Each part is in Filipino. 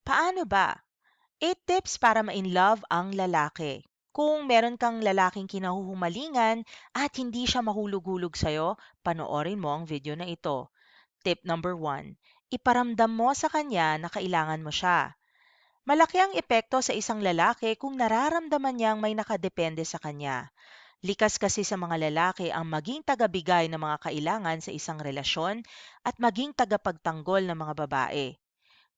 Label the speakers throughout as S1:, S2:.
S1: Paano ba? 8 tips para ma-inlove ang lalaki. Kung meron kang lalaking kinahuhumalingan at hindi siya mahulog-hulog sa'yo, panoorin mo ang video na ito. Tip number 1. Iparamdam mo sa kanya na kailangan mo siya. Malaki ang epekto sa isang lalaki kung nararamdaman niyang may nakadepende sa kanya. Likas kasi sa mga lalaki ang maging tagabigay ng mga kailangan sa isang relasyon at maging tagapagtanggol ng mga babae.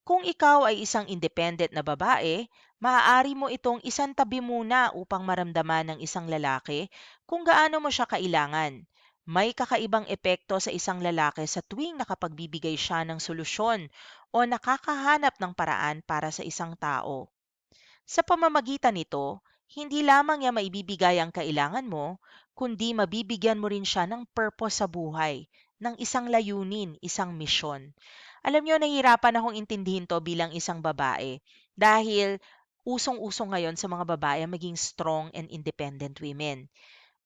S1: Kung ikaw ay isang independent na babae, maaari mo itong isantabi muna upang maramdaman ng isang lalaki kung gaano mo siya kailangan. May kakaibang epekto sa isang lalaki sa tuwing nakapagbibigay siya ng solusyon o nakakahanap ng paraan para sa isang tao. Sa pamamagitan nito, hindi lamang niya maibibigay ang kailangan mo, kundi mabibigyan mo rin siya ng purpose sa buhay, ng isang layunin, isang misyon. Alam niyo, nahihirapan akong intindihin to bilang isang babae dahil usong-uso ngayon sa mga babae ang maging strong and independent women.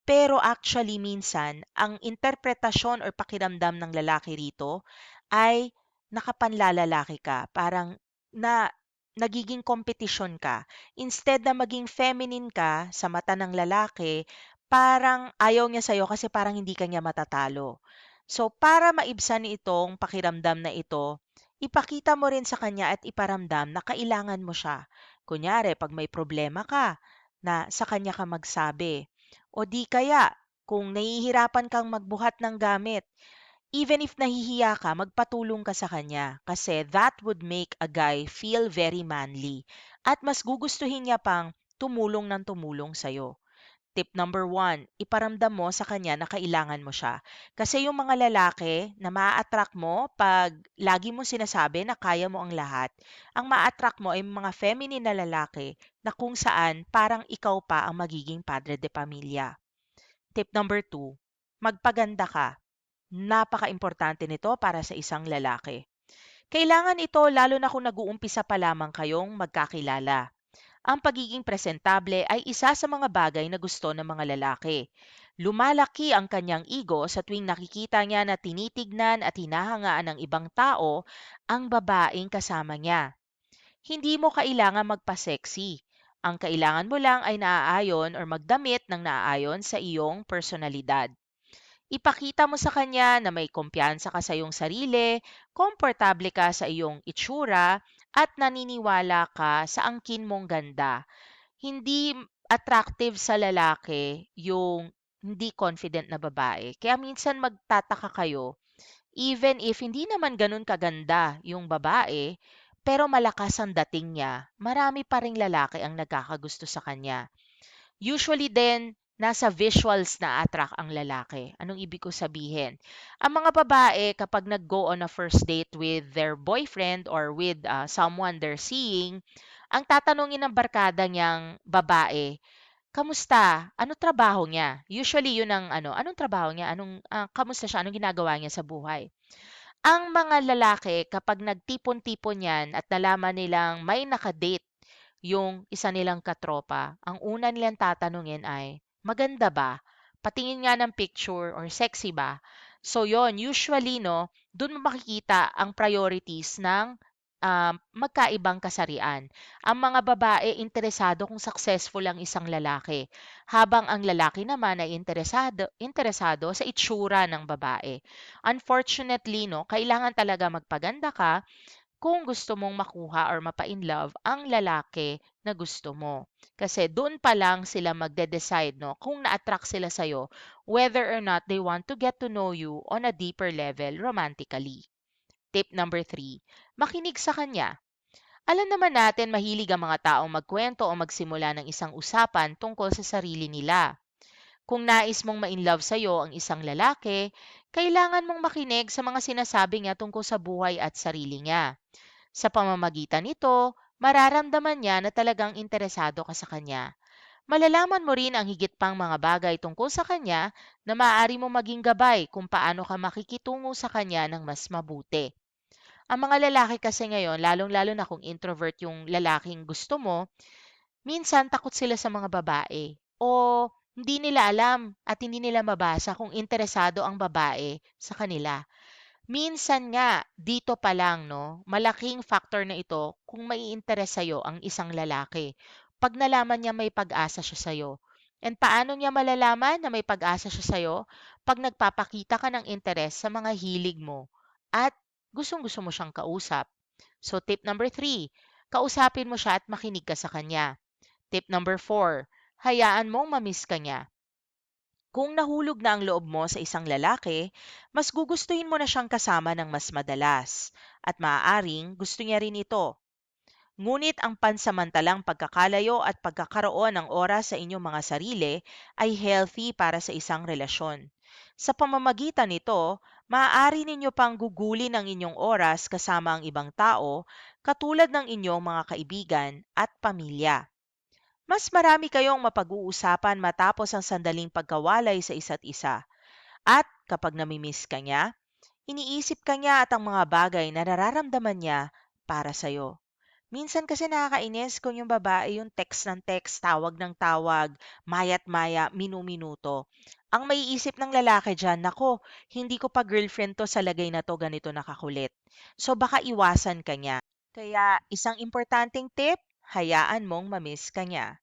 S1: Pero actually minsan, ang interpretasyon or pakiramdam ng lalaki rito ay nakapanlalalaki ka. Parang na nagiging kompetisyon ka. Instead na maging feminine ka sa mata ng lalaki, parang ayaw niya sa'yo kasi parang hindi ka niya matatalo. So, para maibsan itong pakiramdam na ito, ipakita mo rin sa kanya at iparamdam na kailangan mo siya. Kunyari, pag may problema ka, na sa kanya ka magsabi. O di kaya, kung nahihirapan kang magbuhat ng gamit, even if nahihiya ka, magpatulong ka sa kanya kasi that would make a guy feel very manly at mas gugustuhin niya pang tumulong ng tumulong sa'yo. Tip number 1, iparamdam mo sa kanya na kailangan mo siya. Kasi yung mga lalaki na maa-attract mo pag lagi mo sinasabi na kaya mo ang lahat, ang maa-attract mo ay mga feminine na lalaki na kung saan parang ikaw pa ang magiging padre de pamilya. Tip number 2, magpaganda ka. Napaka-importante nito para sa isang lalaki. Kailangan ito lalo na kung nag-uumpisa pa lamang kayong magkakilala. Ang pagiging presentable ay isa sa mga bagay na gusto ng mga lalaki. Lumalaki ang kanyang ego sa tuwing nakikita niya na tinitignan at hinahangaan ng ibang tao ang babaeng kasama niya. Hindi mo kailangan magpa-sexy. Ang kailangan mo lang ay naaayon or magdamit ng naaayon sa iyong personalidad. Ipakita mo sa kanya na may kumpiyansa ka sa iyong sarili, komportable ka sa iyong itsura, at naniniwala ka sa angkin mong ganda. Hindi attractive sa lalaki yung hindi confident na babae. Kaya minsan magtataka kayo, even if hindi naman ganun kaganda yung babae, pero malakas ang dating niya, marami pa ring lalaki ang nagkakagusto sa kanya. Usually din, nasa visuals na attract ang lalaki. Anong ibig ko sabihin? Ang mga babae, kapag nag-go on a first date with their boyfriend or with someone they're seeing, ang tatanungin ng barkada niyang babae, kamusta? Ano trabaho niya? Usually yun ang anong trabaho niya? Kamusta siya? Anong ginagawa niya sa buhay? Ang mga lalaki kapag nagtipon-tipon yan at nalaman nilang may nakadate yung isa nilang katropa, ang una nilang tatanungin ay, maganda ba? Patingin nga ng picture or sexy ba? So yon usually no, dun mo makikita ang priorities ng magkaibang kasarian. Ang mga babae interesado kung successful ang isang lalaki, habang ang lalaki naman ay interesado sa itsura ng babae. Unfortunately, no, kailangan talaga magpaganda ka kung gusto mong makuha or mapa-inlove ang lalaki na gusto mo. Kasi doon pa lang sila magde-decide no, kung na-attract sila sa'yo, whether or not they want to get to know you on a deeper level romantically. Tip number 3, makinig sa kanya. Alam naman natin mahilig ang mga taong magkwento o magsimula ng isang usapan tungkol sa sarili nila. Kung nais mong ma-inlove sa'yo ang isang lalaki, kailangan mong makinig sa mga sinasabi niya tungkol sa buhay at sarili niya. Sa pamamagitan nito, mararamdaman niya na talagang interesado ka sa kanya. Malalaman mo rin ang higit pang mga bagay tungkol sa kanya na maaari mo maging gabay kung paano ka makikitungo sa kanya ng mas mabuti. Ang mga lalaki kasi ngayon, lalong-lalo na kung introvert yung lalaking gusto mo, minsan takot sila sa mga babae o hindi nila alam at hindi nila mabasa kung interesado ang babae sa kanila. Minsan nga, dito pa lang, no, malaking factor na ito kung mai-interest sa'yo ang isang lalaki. Pag nalaman niya may pag-asa siya sa'yo. And paano niya malalaman na may pag-asa siya sa'yo? Pag nagpapakita ka ng interes sa mga hilig mo at gustong-gusto mo siyang kausap. So tip number 3, kausapin mo siya at makinig ka sa kanya. Tip number 4, hayaan mong mamiss ka niya. Kung nahulog na ang loob mo sa isang lalaki, mas gugustuhin mo na siyang kasama ng mas madalas. At maaaring gusto niya rin ito. Ngunit ang pansamantalang pagkakalayo at pagkakaroon ng oras sa inyong mga sarili ay healthy para sa isang relasyon. Sa pamamagitan nito, maaari ninyo pang gugulin ang inyong oras kasama ang ibang tao, katulad ng inyong mga kaibigan at pamilya. Mas marami kayong mapag-uusapan matapos ang sandaling pagkawalay sa isa't isa. At kapag namimiss ka niya, iniisip ka niya at ang mga bagay na nararamdaman niya para sa'yo. Minsan kasi nakakainis kung yung babae yung text ng text, tawag ng tawag, maya't maya, minu-minuto. Ang maiisip ng lalaki dyan, nako, hindi ko pa girlfriend to sa lagay na to, ganito nakakulit. So baka iwasan ka niya. Kaya isang importanteng tip, hayaan mong mamiss ka niya.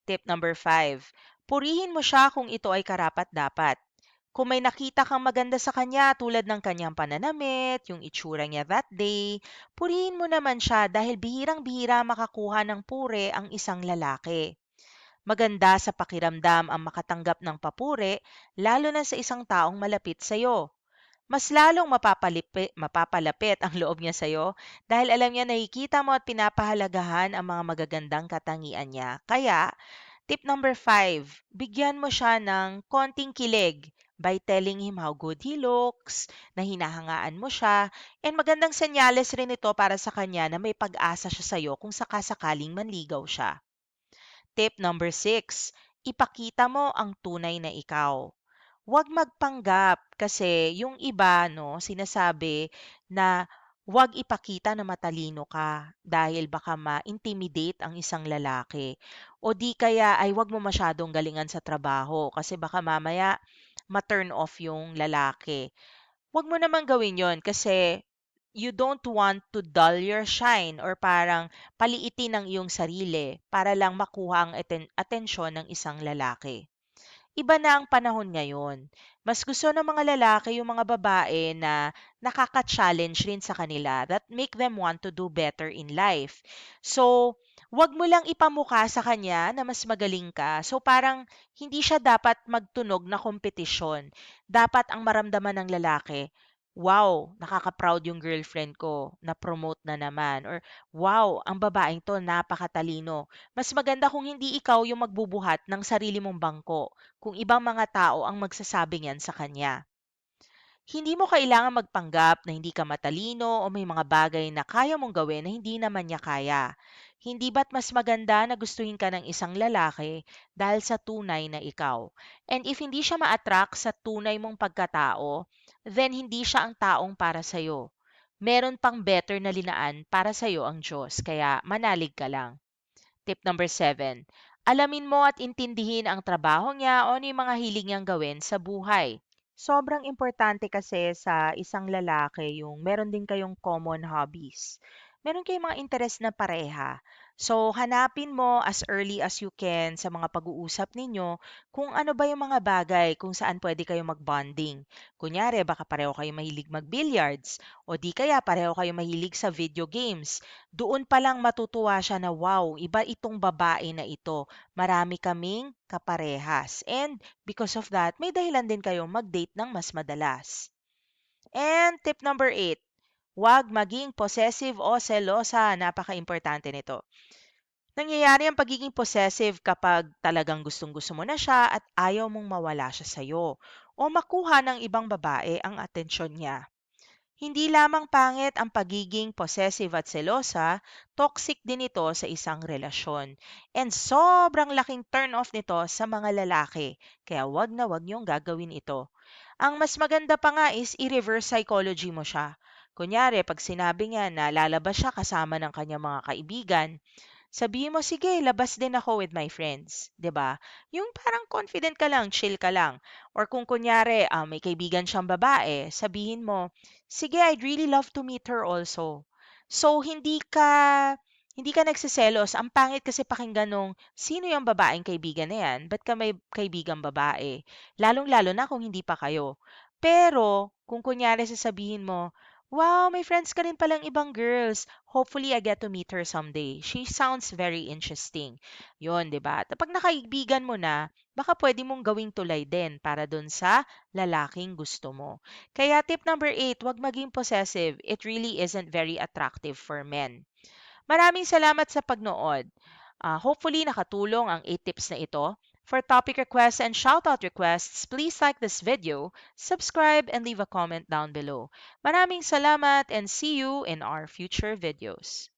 S1: Tip number 5, purihin mo siya kung ito ay karapat-dapat. Kung may nakita kang maganda sa kanya tulad ng kanyang pananamit, yung itsura niya that day, purihin mo naman siya dahil bihirang-bihira makakuha ng pure ang isang lalaki. Maganda sa pakiramdam ang makatanggap ng papuri, lalo na sa isang taong malapit sa'yo. Mas lalong mapapalapit ang loob niya sa'yo dahil alam niya nakikita mo at pinapahalagahan ang mga magagandang katangian niya. Kaya, tip number 5, bigyan mo siya ng konting kilig by telling him how good he looks, na hinahangaan mo siya, and magandang senyales rin ito para sa kanya na may pag-asa siya sa'yo kung sakasakaling manligaw siya. Tip number 6, ipakita mo ang tunay na ikaw. Huwag magpanggap kasi yung iba no, sinasabi na huwag ipakita na matalino ka dahil baka ma-intimidate ang isang lalaki. O di kaya ay huwag mo masyadong galingan sa trabaho kasi baka mamaya ma-turn off yung lalaki. Huwag mo naman gawin yon kasi you don't want to dull your shine or parang paliitin ang iyong sarili para lang makuha ang atensyon ng isang lalaki. Iba na ang panahon ngayon. Mas gusto ng mga lalaki yung mga babae na nakaka-challenge rin sa kanila that make them want to do better in life. So, wag mo lang ipamukha sa kanya na mas magaling ka. So, parang hindi siya dapat magtunog na kompetisyon. Dapat ang maramdaman ng lalaki, wow, nakaka-proud yung girlfriend ko, na-promote na naman. Or, wow, ang babaeng to, napakatalino. Mas maganda kung hindi ikaw yung magbubuhat ng sarili mong bangko kung ibang mga tao ang magsasabi niyan sa kanya. Hindi mo kailangan magpanggap na hindi ka matalino o may mga bagay na kaya mong gawin na hindi naman niya kaya. Hindi ba't mas maganda na gustuhin ka ng isang lalaki dahil sa tunay na ikaw? And if hindi siya ma-attract sa tunay mong pagkatao, then hindi siya ang taong para sa'yo. Meron pang better na linaan para sa'yo ang Diyos, kaya manalig ka lang. Tip number 7, alamin mo at intindihin ang trabaho niya o ano yung mga hilig niyang gawin sa buhay. Sobrang importante kasi sa isang lalaki yung meron din kayong common hobbies. Meron kayong mga interes na pareha. So, hanapin mo as early as you can sa mga pag-uusap ninyo kung ano ba yung mga bagay kung saan pwede kayo mag-bonding. Kunyari, baka pareho kayo mahilig mag-billiards o di kaya pareho kayo mahilig sa video games. Doon pa lang matutuwa siya na, wow, iba itong babae na ito. Marami kaming kaparehas. And because of that, may dahilan din kayong mag-date ng mas madalas. And tip number 8, huwag maging possessive o selosa. Napaka-importante nito. Nangyayari ang pagiging possessive kapag talagang gustong-gusto mo na siya at ayaw mong mawala siya sa'yo o makuha ng ibang babae ang atensyon niya. Hindi lamang pangit ang pagiging possessive at selosa, toxic din ito sa isang relasyon. And sobrang laking turn off nito sa mga lalaki, kaya wag na wag niyong gagawin ito. Ang mas maganda pa nga is i-reverse psychology mo siya. Kunyari, pag sinabi niya na lalabas siya kasama ng kanyang mga kaibigan, Sabihin mo, sige, labas din ako with my friends, 'di ba? Yung parang confident ka lang, chill ka lang. Or kung kunyari, may kaibigan siyang babae, sabihin mo, sige, I'd really love to meet her also. So, hindi ka nagsiselos. Ang pangit kasi pakinggan nung, sino yung babaeng kaibigan na yan? Ba't ka may kaibigang babae? Lalong-lalo na kung hindi pa kayo. Pero, kung kunyari sasabihin mo, wow, may friends ka rin palang ibang girls. Hopefully, I get to meet her someday. She sounds very interesting. Yun, di ba? At pag nakaibigan mo na, baka pwede mong gawing tulay din para dun sa lalaking gusto mo. Kaya tip number 8, wag maging possessive. It really isn't very attractive for men. Maraming salamat sa pagnood. Hopefully, nakatulong ang 8 tips na ito. For topic requests and shoutout requests, please like this video, subscribe, and leave a comment down below. Maraming salamat and see you in our future videos.